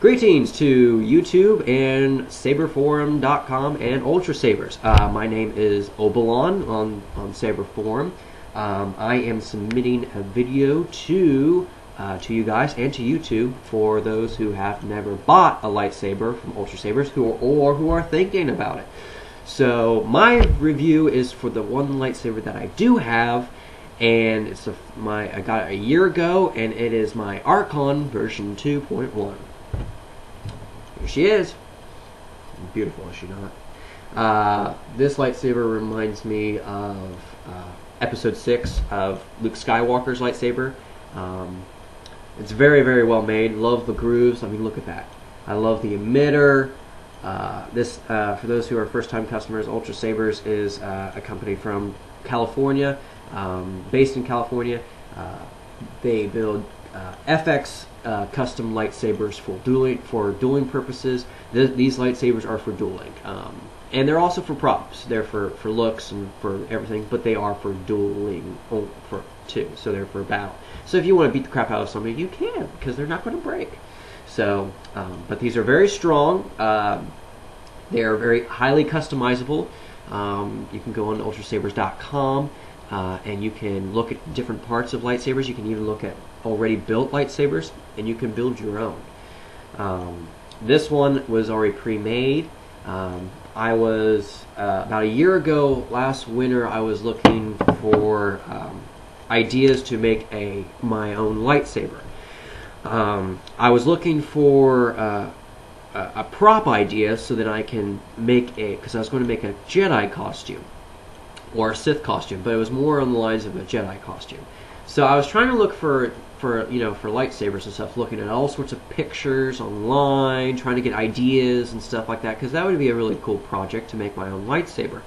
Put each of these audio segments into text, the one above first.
Greetings to YouTube and saberforum.com and Ultrasabers. My name is Obalon on Saber Forum. I am submitting a video to you guys and to YouTube for those who have never bought a lightsaber from Ultrasabers or who are thinking about it. So my review is for the one lightsaber that I do have, and it's I got it a year ago, and it is my Archon version 2.1. Here she is. Beautiful, is she not? This lightsaber reminds me of Episode 6 of Luke Skywalker's lightsaber. It's very, very well made. Love the grooves. I mean, look at that. I love the emitter. For those who are first-time customers, Ultrasabers is a company from California, based in California. They build FX custom lightsabers for dueling purposes. These lightsabers are for dueling, and they're also for props. They're for looks and for everything, but they are for dueling too. So they're for battle. So if you want to beat the crap out of somebody, you can, because they're not going to break. So, but these are very strong. They are very highly customizable. You can go on ultrasabers.com and you can look at different parts of lightsabers. You can even look at already built lightsabers, and you can build your own. This one was already pre-made. I was about a year ago, last winter, I was looking for ideas to make my own lightsaber. I was looking for a prop idea so that I can make because I was going to make a Jedi costume or a Sith costume, but it was more on the lines of a Jedi costume. So I was trying to look for lightsabers and stuff, looking at all sorts of pictures online, trying to get ideas and stuff like that, because that would be a really cool project to make my own lightsaber.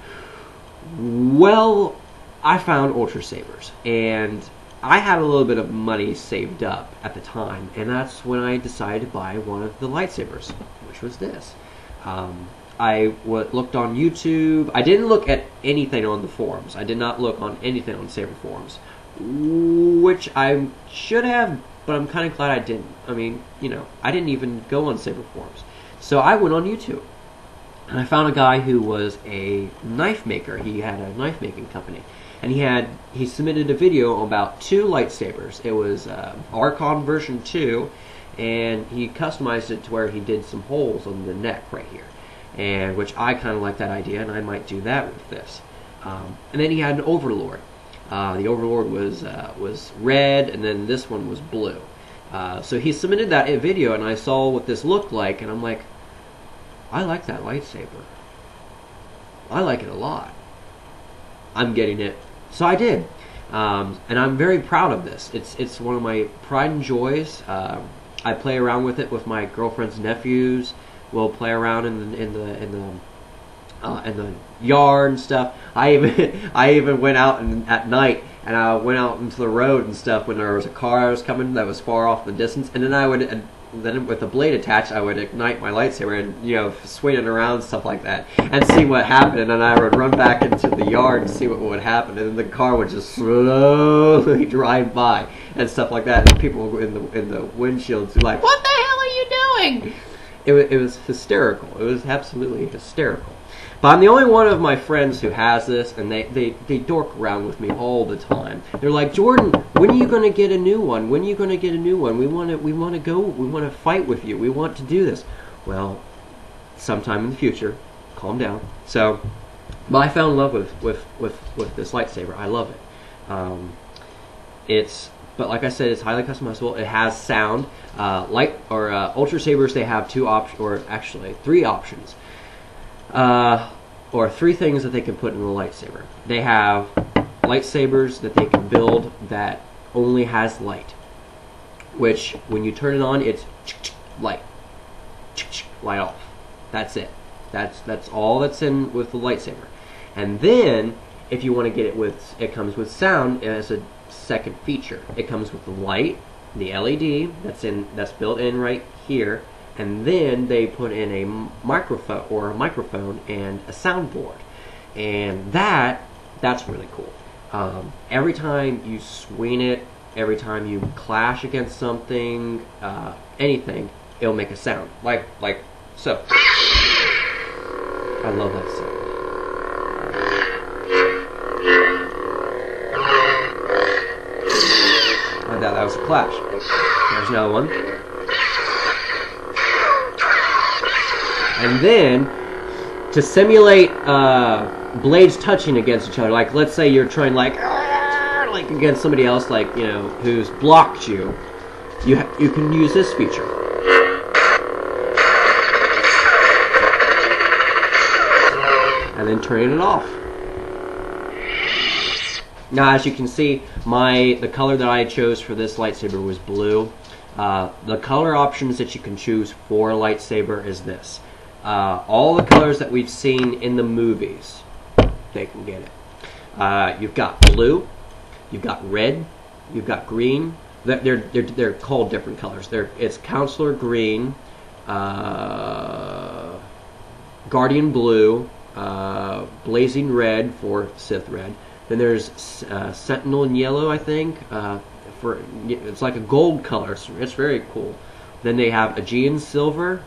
Well, I found Ultrasabers, and I had a little bit of money saved up at the time, and that's when I decided to buy one of the lightsabers, which was this. I looked on YouTube. I didn't look at anything on the forums. I did not look on anything on Saber forums, which I should have, but I'm kind of glad I didn't. I mean, I didn't even go on Saber forums. So I went on YouTube, and I found a guy who was a knife maker. He had a knife making company, and he submitted a video about two lightsabers. It was Archon version 2, and he customized it to where he did some holes on the neck right here, and which I kind of like that idea, and I might do that with this. And then he had an Overlord. The Overlord was red, and then this one was blue. So he submitted that video, and I saw what this looked like, and I'm like, I like that lightsaber. I like it a lot. I'm getting it. So I did, and I'm very proud of this. It's one of my pride and joys. I play around with it with my girlfriend's nephews. We'll play around in the yard and stuff. I even went out at night, and I went out into the road and stuff when there was a car I was coming that was far off in the distance, and then with the blade attached, I would ignite my lightsaber and swing it around and stuff like that, and see what happened. And then I would run back into the yard and see what would happen, and then the car would just slowly drive by and stuff like that. And people in the windshields were like, "What the hell are you doing?" It was hysterical. It was absolutely hysterical. But I'm the only one of my friends who has this, and they dork around with me all the time. They're like, "Jordan, when are you going to get a new one? When are you going to get a new one? We want to fight with you. We want to do this." Well, sometime in the future. Calm down. So, but I fell in love with this lightsaber. I love it. But like I said, it's highly customizable. It has sound. Ultrasabers, they have three options. Or three things that they can put in the lightsaber. They have lightsabers that they can build that only has light, which when you turn it on, it's light, light off. That's it. That's all that's in with the lightsaber. And then if you want to get it comes with sound as a second feature. It comes with the light, the LED that's built in right here. And then they put in a microphone and a soundboard, and that's really cool. Every time you swing it, every time you clash against something, anything, it'll make a sound like so. I love that sound. I thought that was a clash. There's another one. And then, to simulate blades touching against each other, like let's say you're trying like against somebody else, like, you know, who's blocked you, you can use this feature. And then turning it off. Now, as you can see, the color that I chose for this lightsaber was blue. The color options that you can choose for a lightsaber is this. All the colors that we've seen in the movies, they can get it. You've got blue, you've got red, you've got green. They're called different colors. It's Counselor Green, Guardian Blue, Blazing Red for Sith Red. Then there's Sentinel in yellow, I think. It's like a gold color. It's very cool. Then they have Aegean Silver.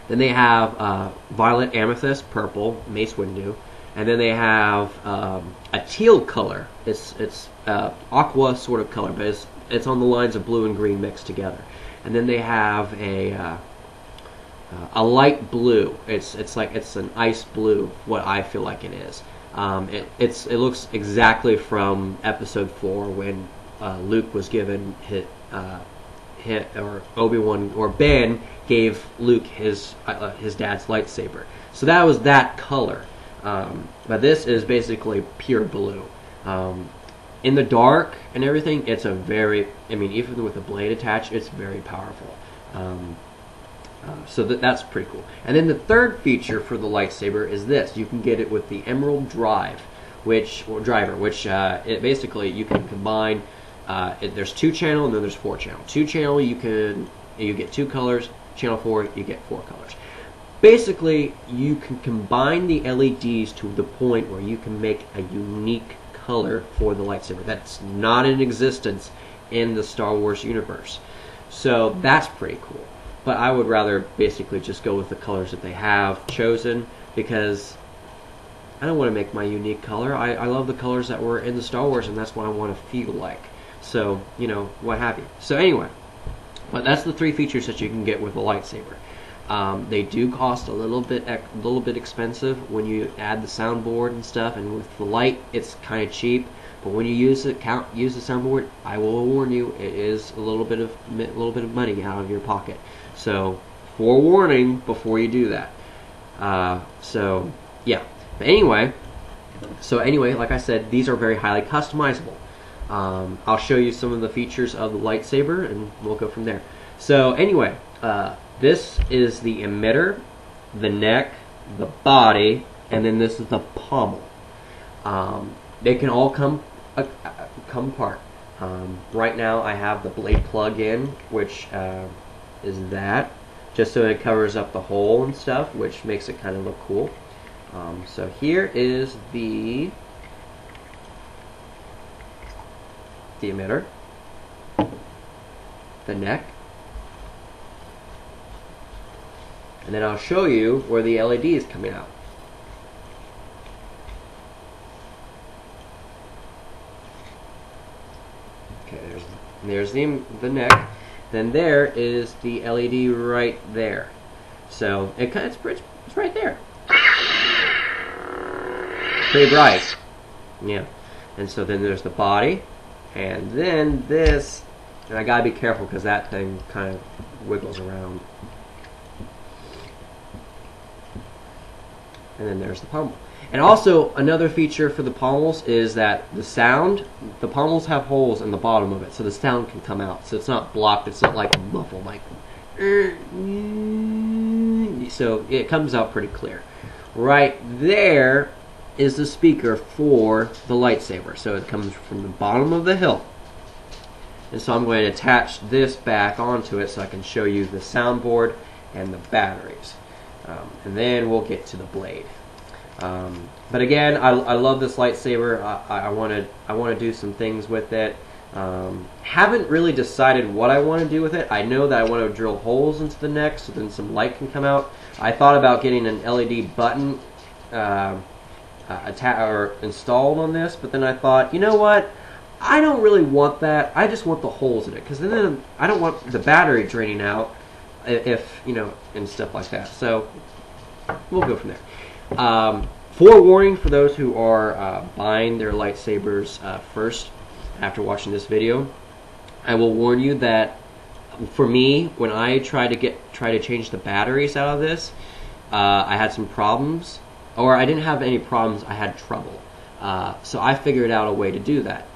Then they have Violet Amethyst, purple, Mace Windu. And then they have a teal color. It's aqua sort of color, but it's on the lines of blue and green mixed together. And then they have a light blue. It's an ice blue, what I feel like it is. It looks exactly from Episode 4 when Luke was given or Obi-Wan or Ben gave Luke his dad's lightsaber. So that was that color. But this is basically pure blue. In the dark and everything, it's a very, even with the blade attached, it's very powerful. So that's pretty cool. And then the third feature for the lightsaber is this. You can get it with the Emerald Driver, which it basically you can combine. There's 2-channel and then there's 4-channel. 2-channel you get 2 colors. Channel 4 you get 4 colors. Basically, you can combine the LEDs to the point where you can make a unique color for the lightsaber that's not in existence in the Star Wars universe. So that's pretty cool. But I would rather basically just go with the colors that they have chosen, because I don't want to make my unique color. I love the colors that were in the Star Wars, and that's what I want to feel like. So, you know, what have you. So anyway, but that's the 3 features that you can get with a lightsaber. They do cost a little bit expensive when you add the soundboard and stuff, and with the light, it's kind of cheap. But when you use the soundboard, I will warn you, it is a little bit of money out of your pocket. So, forewarning before you do that. So yeah. But anyway, like I said, these are very highly customizable. I'll show you some of the features of the lightsaber, and we'll go from there. So anyway, this is the emitter, the neck, the body, and then this is the pommel. They can all come apart. Right now I have the blade plug in, which is that, just so it covers up the hole and stuff, which makes it kind of look cool. So here is the emitter, the neck, and then I'll show you where the LED is coming out. Okay, there's the neck. Then there is the LED right there. So it's right there. Pretty bright. Yeah. And so then there's the body, and then this, and I gotta be careful because that thing kind of wiggles around. And then there's the pommel. And also, another feature for the pommels is that the pommels have holes in the bottom of it, so the sound can come out. So it's not blocked, it's not like a muffle, like, so it comes out pretty clear. Right there is the speaker for the lightsaber. So it comes from the bottom of the hilt. And so I'm going to attach this back onto it so I can show you the soundboard and the batteries. And then we'll get to the blade. But again, I love this lightsaber. I want to do some things with it. Haven't really decided what I want to do with it. I know that I want to drill holes into the neck so then some light can come out. I thought about getting an LED button installed on this, but then I thought, you know what? I don't really want that. I just want the holes in it, because then I don't want the battery draining out, if you know, and stuff like that. So we'll go from there. Forewarning for those who are buying their lightsabers first after watching this video, I will warn you that for me, when I try to change the batteries out of this, I had some problems, or I didn't have any problems. I had trouble. So I figured out a way to do that.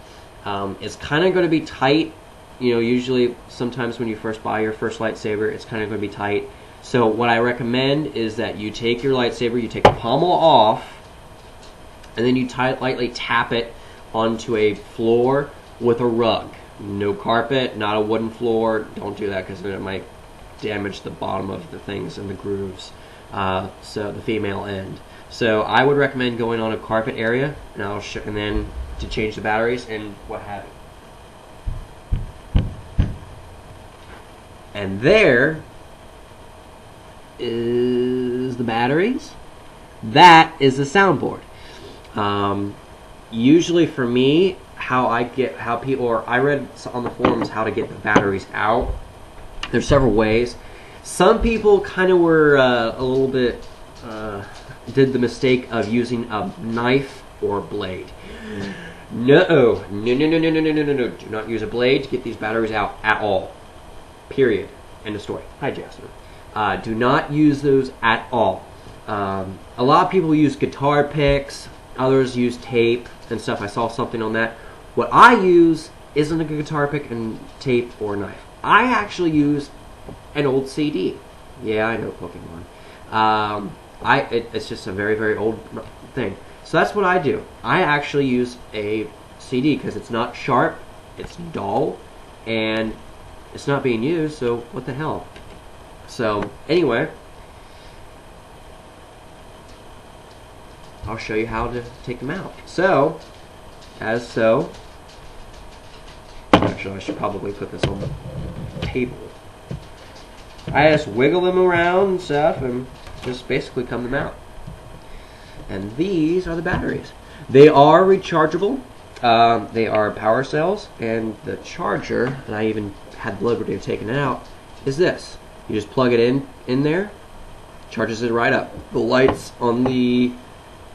It's kind of going to be tight. You know, usually, sometimes when you first buy your first lightsaber, it's kind of going to be tight. So what I recommend is that you take your lightsaber, you take the pommel off, and then you lightly tap it onto a floor with a rug. No carpet, not a wooden floor. Don't do that, because then it might damage the bottom of the things and the grooves, so the female end. So I would recommend going on a carpet area, and then to change the batteries and what have you. And there is the batteries. That is the soundboard. Usually for me, I read on the forums how to get the batteries out. There's several ways. Some people kind of were a little bit did the mistake of using a knife or a blade. No. Do not use a blade to get these batteries out at all. Period. End of story. Hi, Jasper. Do not use those at all. A lot of people use guitar picks. Others use tape and stuff. I saw something on that. What I use isn't a guitar pick and tape or knife. I actually use an old CD. Yeah, I know Pokemon. It's just a very, very old thing. So that's what I do. I actually use a CD because it's not sharp, it's dull, and it's not being used, so what the hell. So anyway, I'll show you how to take them out. So, as so, actually I should probably put this on the table. I just wiggle them around and stuff and just basically come them out. And these are the batteries. They are rechargeable. They are power cells, and the charger, and I even had the liberty of taking it out, is this. You just plug it in there, charges it right up. The lights on the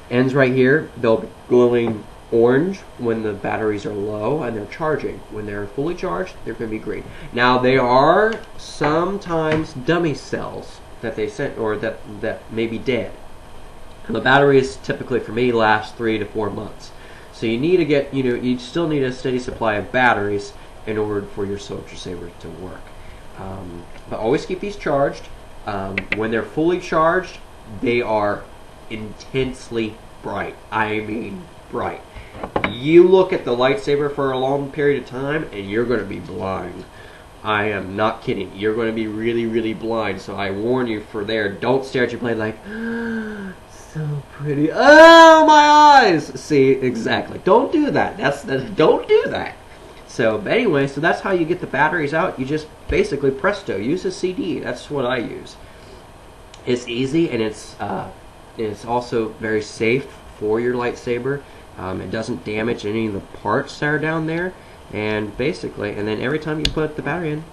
ends right here, they'll be glowing orange when the batteries are low and they're charging. When they're fully charged, they're going to be green. Now, there are sometimes dummy cells that they sent, or that may be dead. And the batteries typically, for me, last 3 to 4 months. So you need to get, you still need a steady supply of batteries in order for your Ultrasaber to work. But always keep these charged. When they're fully charged, they are intensely bright. I mean bright. You look at the lightsaber for a long period of time and you're going to be blind. I am not kidding. You're going to be really, really blind. So I warn you for there. Don't stare at your blade like, so pretty. Oh, my eyes! See, exactly. Don't do that. Don't do that. So, but anyway, so that's how you get the batteries out. You just basically presto. Use a CD. That's what I use. It's easy, and it's also very safe for your lightsaber. It doesn't damage any of the parts that are down there. And basically, and then every time you put the battery in.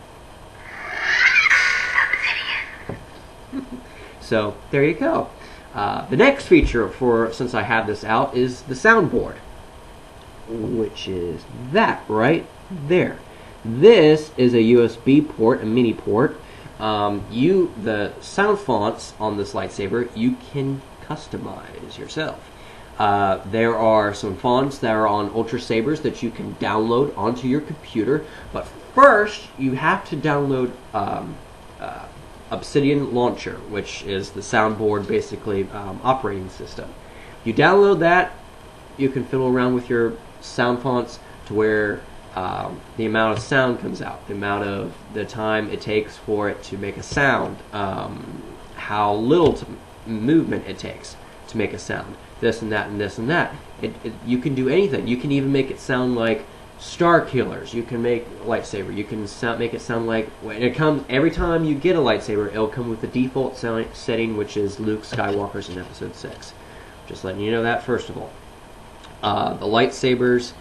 So, there you go. The next feature, since I have this out, is the soundboard, which is that right there. This is a USB port, a mini port. The sound fonts on this lightsaber you can customize yourself. There are some fonts that are on Ultrasabers that you can download onto your computer, but first you have to download Obsidian Launcher, which is the soundboard, basically, operating system. You download that, you can fiddle around with your sound fonts to where the amount of sound comes out, the time it takes for it to make a sound, how little movement it takes to make a sound, this and that and this and that. You can do anything. You can even make it sound like Star killers. You can make a lightsaber. You can make it sound like when it comes. Every time you get a lightsaber, it'll come with the default setting, which is Luke Skywalker's in Episode 6. Just letting you know that first of all. The lightsabers,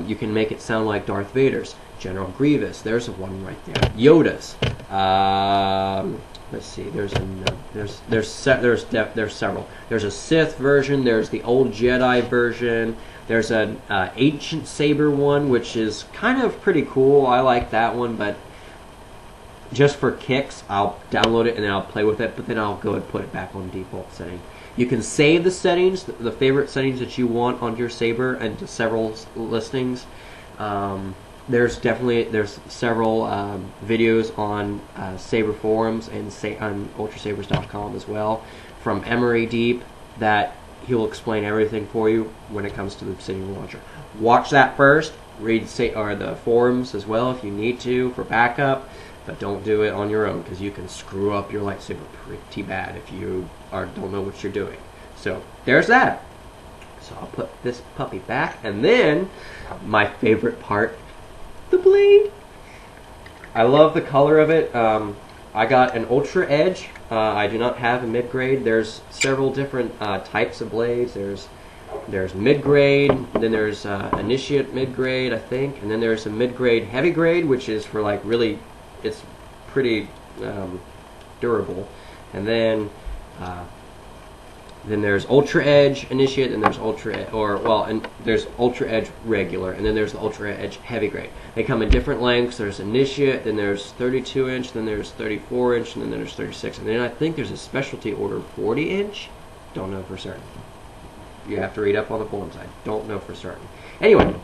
you can make it sound like Darth Vader's. General Grievous. There's one right there. Yoda's. Let's see. There's several. There's a Sith version. There's the old Jedi version. There's an ancient saber one, which is kind of pretty cool. I like that one, but just for kicks, I'll download it and then I'll play with it. But then I'll go and put it back on default setting. You can save the settings, the favorite settings that you want on your saber, into several listings. There's several videos on Saber forums and on Ultrasabers.com as well from Emery Deep that he'll explain everything for you when it comes to the setting launcher. Watch that first. Read the forums as well if you need to for backup, but don't do it on your own because you can screw up your lightsaber pretty bad if you don't know what you're doing. So there's that. So I'll put this puppy back, and then my favorite part. The blade. I love the color of it. I got an Ultra Edge. I do not have a mid-grade. There's several different types of blades. There's mid-grade, then there's Initiate mid-grade, I think, and then there's a mid-grade heavy grade, which is for like really, it's pretty durable. And then there's Ultra Edge Initiate, and there's there's Ultra Edge regular, and then there's the Ultra Edge heavy grade. They come in different lengths. There's Initiate, then there's 32 inch, then there's 34 inch, and then there's 36, and then I think there's a specialty order 40 inch. Don't know for certain. You have to read up on the forums. I don't know for certain. Anyway,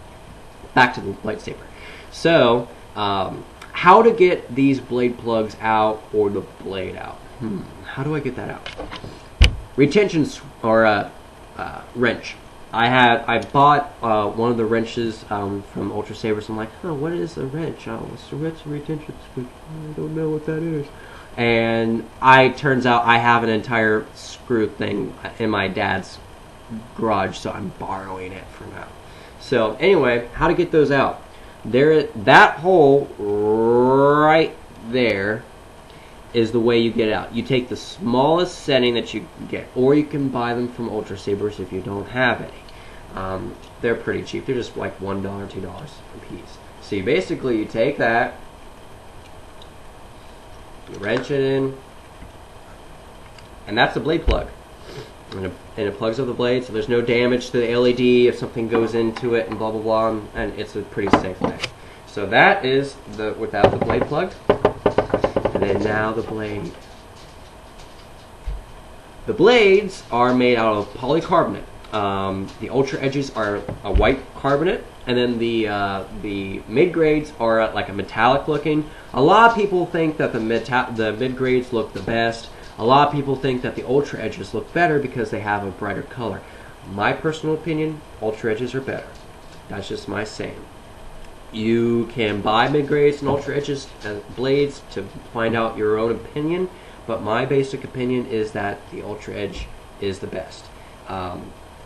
back to the lightsaber. So, how to get these blade plugs out or the blade out? How do I get that out? Retentions or wrench. I bought one of the wrenches from Ultrasabers. I'm like, oh, what is a wrench? Oh, what's the wrench retention switch? I don't know what that is. And turns out I have an entire screw thing in my dad's garage, so I'm borrowing it for now. So anyway, how to get those out? That hole right there is the way you get out. You take the smallest setting that you can get, or you can buy them from Ultrasabers if you don't have any. They're pretty cheap. They're just like $1, $2 a piece. So you take that, you wrench it in, and that's the blade plug. And it plugs up the blade, so there's no damage to the LED if something goes into it and blah blah blah, and it's a pretty safe thing. So that is without the blade plug. And then now the blade. The blades are made out of polycarbonate. The Ultra Edges are a white carbonate, and then the mid grades are like a metallic looking. A lot of people think that the mid grades look the best. A lot of people think that the Ultra Edges look better because they have a brighter color. My personal opinion, Ultra Edges are better. That's just my saying. You can buy mid-grades and Ultra Edges blades to find out your own opinion, but my basic opinion is that the Ultra Edge is the best.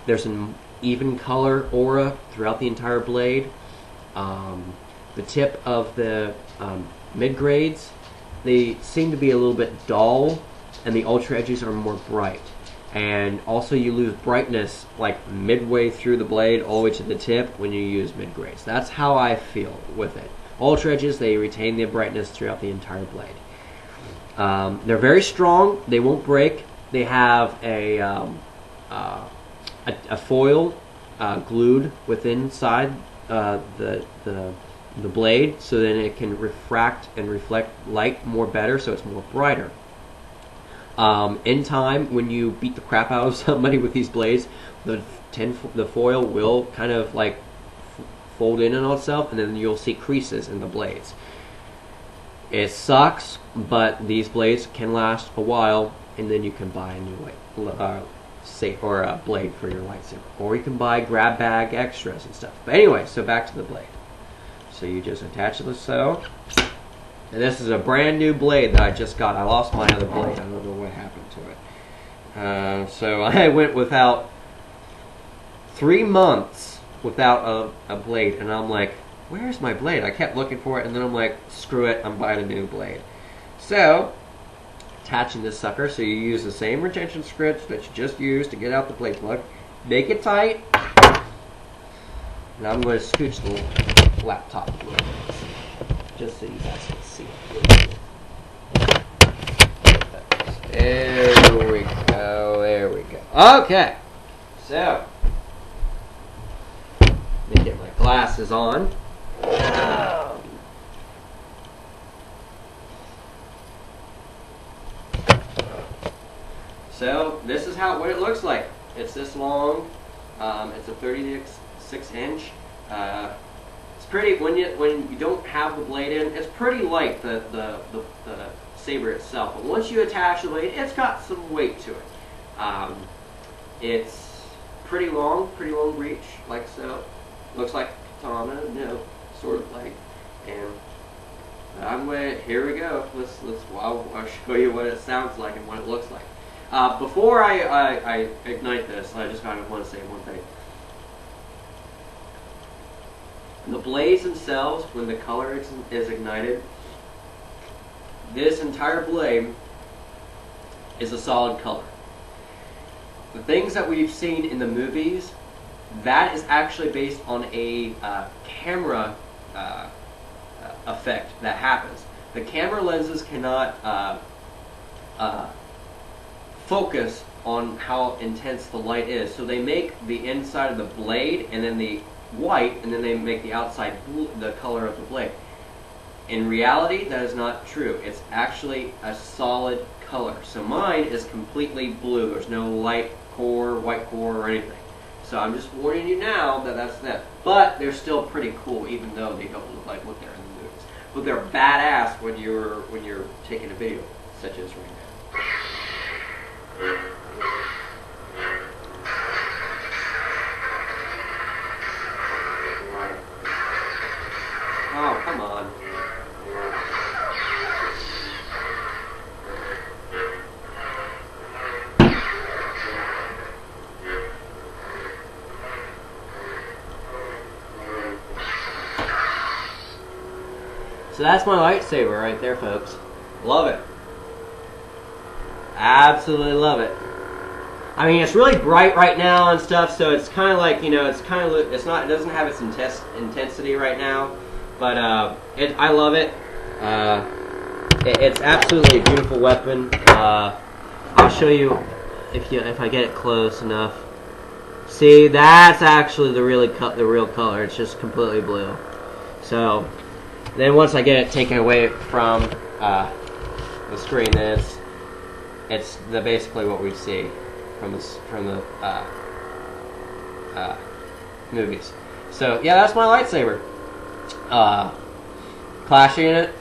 There's an even color aura throughout the entire blade. The tip of the mid-grades, they seem to be a little bit dull, and the Ultra Edges are more bright. And also you lose brightness like midway through the blade all the way to the tip when you use mid-grades. That's how I feel with it. Ultra Edges, they retain the brightness throughout the entire blade. They're very strong. They won't break. They have a foil glued within inside the blade, so then it can refract and reflect light more better, so it's more brighter. In time, when you beat the crap out of somebody with these blades, the foil will kind of like fold in on itself, and then you'll see creases in the blades. It sucks, but these blades can last a while, and then you can buy a new a blade for your lightsaber, or you can buy grab bag extras and stuff. But anyway, so back to the blade. So you just attach it so. And this is a brand new blade that I just got. I lost my other blade. I don't know what happened to it. So I went without 3 months without a blade, and I'm like, where's my blade? I kept looking for it, and then I'm like, screw it, I'm buying a new blade. So, attaching this sucker, so you use the same retention script that you just used to get out the blade plug. Make it tight. Now I'm going to scooch the laptop a little bit, just so you guys can see it. There we go, there we go. Okay, so, let me get my glasses on. So this is what it looks like. It's this long. It's a 36-inch. It's pretty when you don't have the blade in. It's pretty light, the saber itself. But once you attach the blade, it's got some weight to it. It's pretty long reach, like so. Looks like a katana, no, sort of like. And here we go. I'll show you what it sounds like and what it looks like. Before I ignite this, I just kind of want to say one thing. The blades themselves, when the color is ignited, this entire blade is a solid color. The things that we've seen in the movies, that is actually based on a camera effect that happens. The camera lenses cannot focus on how intense the light is, so they make the inside of the blade and then the white, and then they make the outside blue, the color of the blade. In reality, that is not true. It's actually a solid color. So mine is completely blue. There's no light core, white core, or anything. So I'm just warning you now that that's that. But they're still pretty cool, even though they don't look like what they're in the movies. But they're badass when you're taking a video, such as right now. Oh, come on. So that's my lightsaber right there, folks. Love it. Absolutely love it. I mean, it's really bright right now and stuff, so it's kind of like, you know, it doesn't have its intensity right now, but I love it. It's absolutely a beautiful weapon. I'll show you if I get it close enough. See, that's actually the real color. It's just completely blue. So then once I get it taken away from the screen, then it's basically what we see from the movies. So yeah, that's my lightsaber. Clashing it.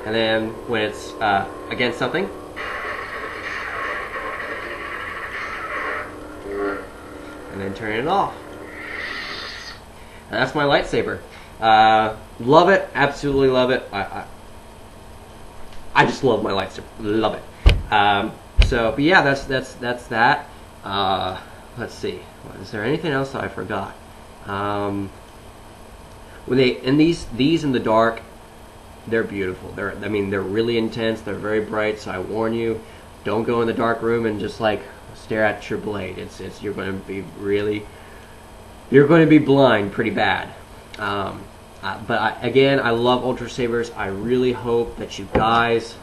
And then when it's against something, and then turn it off. And that's my lightsaber. Love it, absolutely love it. I just love my lightsaber. Love it. But yeah, that's that. Let's see. Is there anything else that I forgot? When these in the dark, they're beautiful. They're really intense. They're very bright. So I warn you, don't go in the dark room and just like stare at your blade. You're going to be blind pretty bad. Again, I love Ultrasabers. I really hope that you guys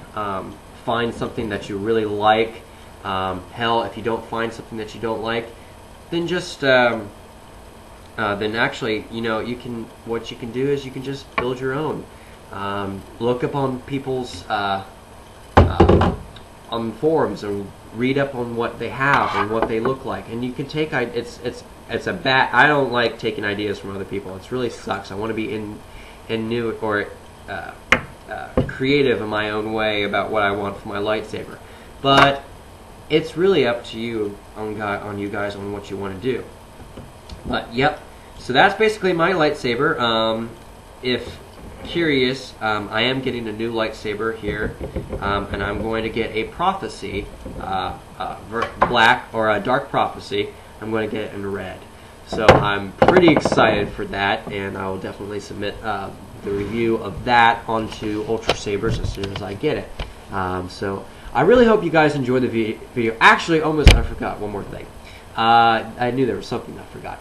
find something that you really like. Hell, if you don't find something that you don't like, then just then actually, you know, what you can do is you can just build your own. Look up on people's on forums and read up on what they have and what they look like, and you can take I don't like taking ideas from other people. It really sucks. I want to be in new or creative in my own way about what I want for my lightsaber. But it's really up to you on you guys on what you want to do. But yep. So that's basically my lightsaber. If curious, I am getting a new lightsaber here, and I'm going to get a prophecy, black or a dark prophecy. I'm going to get it in red. So I'm pretty excited for that, and I will definitely submit the review of that onto Ultrasabers as soon as I get it. So I really hope you guys enjoyed the video. Actually, almost I forgot one more thing. I knew there was something I forgot.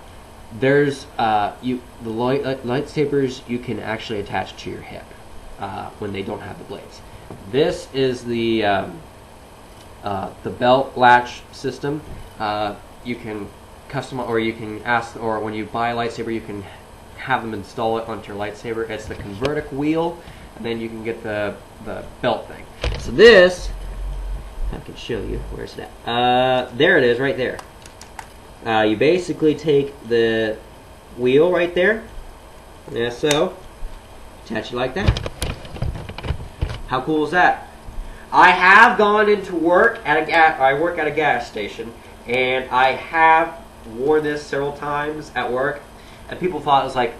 There's the lightsabers you can actually attach to your hip when they don't have the blades. This is the belt latch system. You can customize, or you can ask, or when you buy a lightsaber, you can have them install it onto your lightsaber. It's the convertic wheel, and then you can get the belt thing. So this, I can show you. Where's that? There it is, right there. You basically take the wheel right there, yeah, so attach it like that. How cool is that? I have gone into work at I work at a gas station, and I have worn this several times at work, and people thought it was like,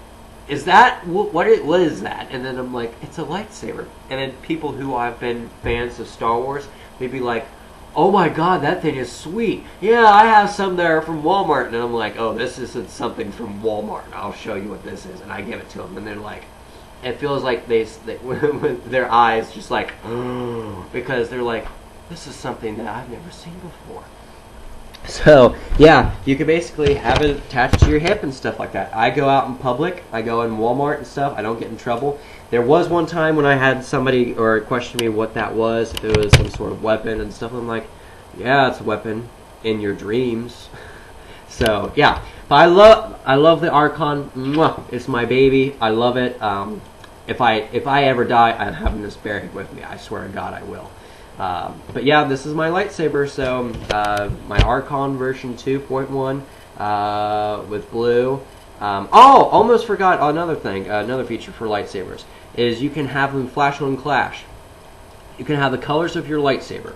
is that what is that? And then I'm like, it's a lightsaber. And then people who have been fans of Star Wars, they'd be like, oh my god, that thing is sweet. Yeah, I have some there from Walmart. And I'm like, oh, this isn't something from Walmart. I'll show you what this is. And I give it to them, and they're like, it feels like they with their eyes just like, oh, because they're like, this is something that I've never seen before. So yeah, you can basically have it attached to your hip and stuff like that. I go out in public, I go in Walmart and stuff, I don't get in trouble. There was one time when I had somebody question me what that was, if it was some sort of weapon and stuff. I'm like, yeah, it's a weapon in your dreams. So yeah, but I love the Archon. Mwah, it's my baby. I love it. If I ever die, I'm having this buried with me. I swear to God, I will. But yeah, this is my lightsaber. So my Archon version 2.1 with blue. Oh, almost forgot another thing. Another feature for lightsabers is you can have them flash and clash. You can have the colors of your lightsaber,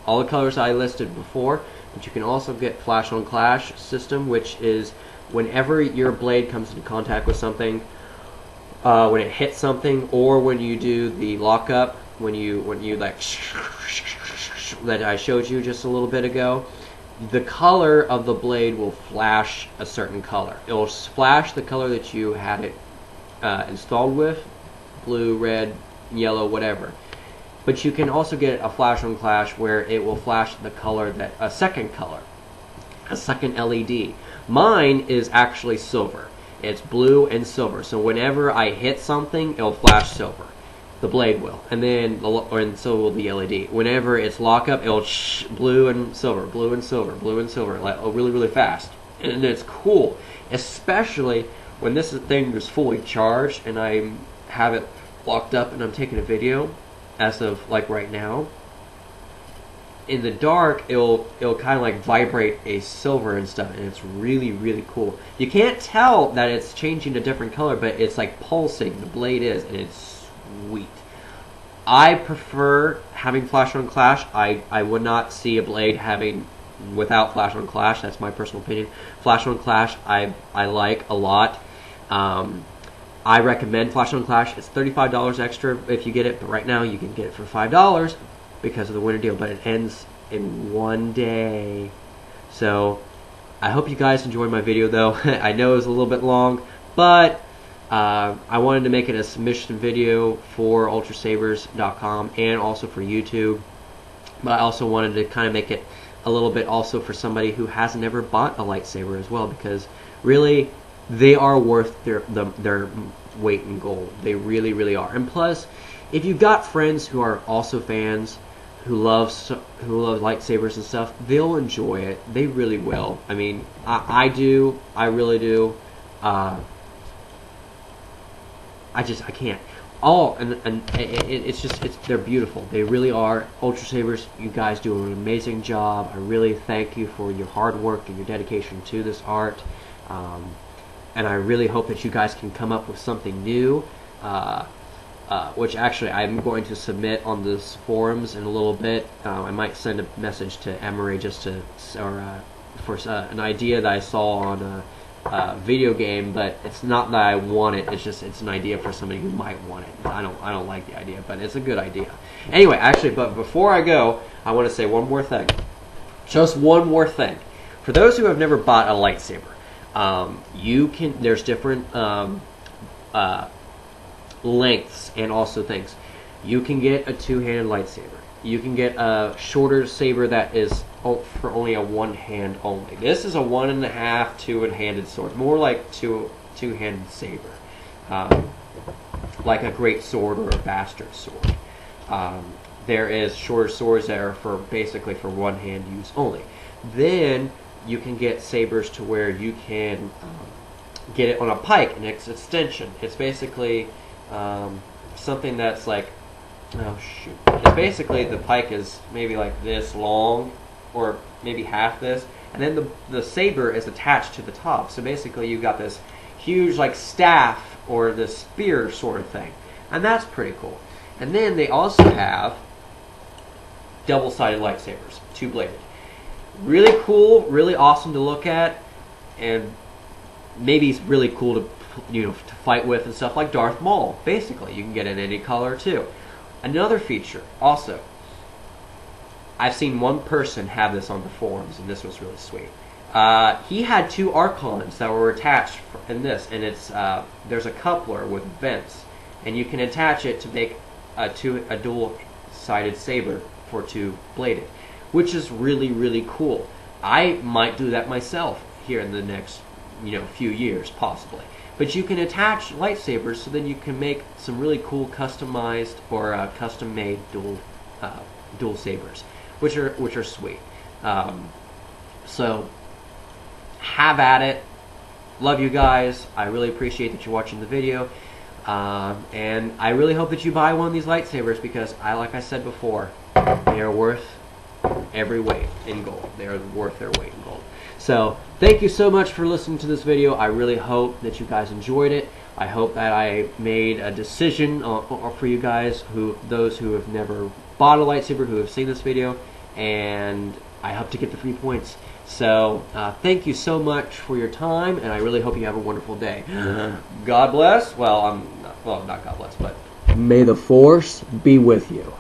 all the colors I listed before, but you can also get flash on clash system, which is whenever your blade comes into contact with something, when it hits something, or when you do the lockup, when you like that I showed you just a little bit ago, the color of the blade will flash a certain color. It will flash the color that you had it installed with, blue, red, yellow, whatever. But you can also get a flash on clash where it will flash the color that a second LED. Mine is actually silver. It's blue and silver. So whenever I hit something, it'll flash silver. The blade will, and then and so will the LED. Whenever it's lockup, it'll blue and silver, blue and silver, blue and silver, like really, really fast. And it's cool, especially when this thing is fully charged and I have it locked up and I'm taking a video, as of like right now. In the dark, it'll kind of like vibrate a silver and stuff, and it's really, really cool. You can't tell that it's changing a different color, but it's like pulsing. The blade is, and it's sweet. I prefer having flash on clash. I would not see a blade having without flash on clash. That's my personal opinion. Flash on clash I like a lot. I recommend flash on clash. It's $35 extra if you get it, but right now you can get it for $5 because of the winter deal, but it ends in one day. So I hope you guys enjoyed my video though. I know it was a little bit long, but I wanted to make it a submission video for Ultrasabers.com and also for YouTube, but I also wanted to kind of make it a little bit also for somebody who hasn't ever bought a lightsaber as well, because really they are worth their weight in gold. They really, really are. And plus, if you've got friends who are also fans, who love lightsabers and stuff, they'll enjoy it. They really will. I mean, I do. I really do. I can't. They're beautiful. They really are. Ultrasabers, you guys do an amazing job. I really thank you for your hard work and your dedication to this art. And I really hope that you guys can come up with something new, which actually I'm going to submit on this forums in a little bit. I might send a message to Emery just to, for an idea that I saw video game, but it's not that I want it. It's just it's an idea for somebody who might want it. I don't like the idea, but it's a good idea. Anyway, actually, but before I go, I want to say one more thing. Just one more thing. For those who have never bought a lightsaber, there's different lengths and also things. You can get a two-handed lightsaber. You can get a shorter saber that is for only a one hand only. This is a 1.5 two-handed sword, more like two-handed saber, like a great sword or a bastard sword. There is shorter swords that are basically for one hand use only. Then you can get sabers to where you can get it on a pike, an extension. It's basically something that's like, oh shoot, it's basically the pike is maybe like this long, or maybe half this, and then the saber is attached to the top. So basically you've got this huge like staff or this spear sort of thing, and that's pretty cool. And then they also have double-sided lightsabers, two-bladed. Really cool, really awesome to look at, and maybe it's really cool to to fight with and stuff, like Darth Maul. Basically, you can get in any color too. Another feature, also, I've seen one person have this on the forums, and this was really sweet. He had two Archons that were attached in this, and it's there's a coupler with vents, and you can attach it to make a dual-sided saber for two-bladed, which is really, really cool. I might do that myself here in the next few years, possibly. But you can attach lightsabers, so then you can make some really cool customized or custom-made dual sabers, which are sweet. So have at it. Love you guys. I really appreciate that you're watching the video, and I really hope that you buy one of these lightsabers, because like I said before, they are worth every weight in gold. They are worth their weight in gold. So thank you so much for listening to this video. I really hope that you guys enjoyed it. I hope that I made a decision for you guys, those who have never bought a lightsaber, who have seen this video, and I hope to get the 3 points. So thank you so much for your time, and I really hope you have a wonderful day. God bless. Well, not God bless, but may the Force be with you.